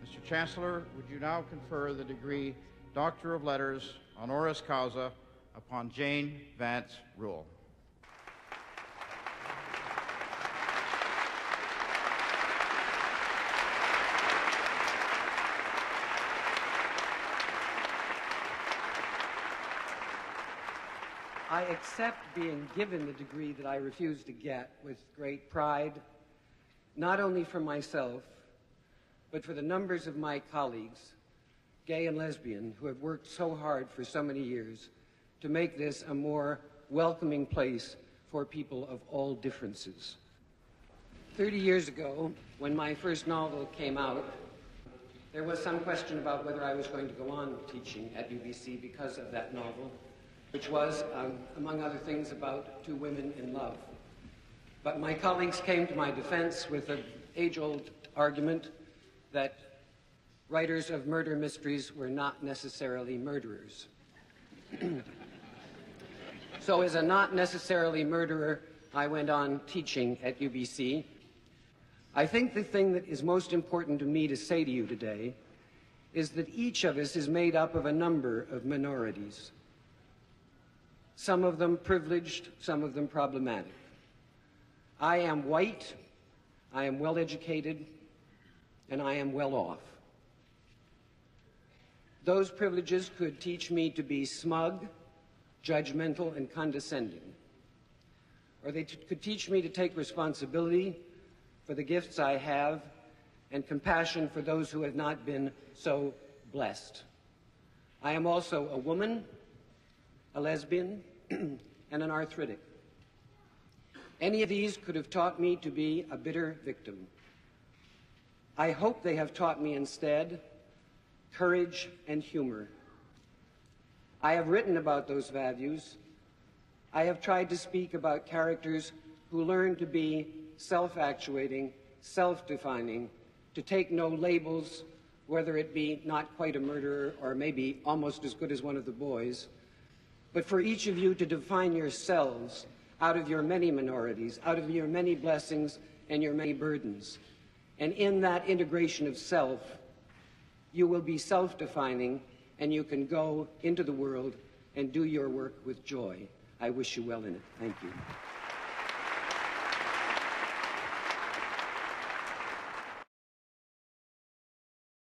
Mr. Chancellor, would you now confer the degree Doctor of Letters honoris causa upon Jane Vance Rule? I accept being given the degree that I refuse to get with great pride, not only for myself, but for the numbers of my colleagues, gay and lesbian, who have worked so hard for so many years to make this a more welcoming place for people of all differences. 30 years ago, when my first novel came out, there was some question about whether I was going to go on teaching at UBC because of that novel, which was, among other things, about two women in love. But my colleagues came to my defense with an age-old argument that writers of murder mysteries were not necessarily murderers. So as a not necessarily murderer, I went on teaching at UBC. I think the thing that is most important to me to say to you today is that each of us is made up of a number of minorities. Some of them privileged, some of them problematic. I am white, I am well-educated, and I am well off. Those privileges could teach me to be smug, judgmental, and condescending. Or they could teach me to take responsibility for the gifts I have and compassion for those who have not been so blessed. I am also a woman, a lesbian, and an arthritic. Any of these could have taught me to be a bitter victim. I hope they have taught me instead courage and humor. I have written about those values. I have tried to speak about characters who learn to be self-actuating, self-defining, to take no labels, whether it be not quite a murderer or maybe almost as good as one of the boys, but for each of you to define yourselves out of your many minorities, out of your many blessings and your many burdens. And in that integration of self, you will be self-defining, and you can go into the world and do your work with joy. I wish you well in it. Thank you.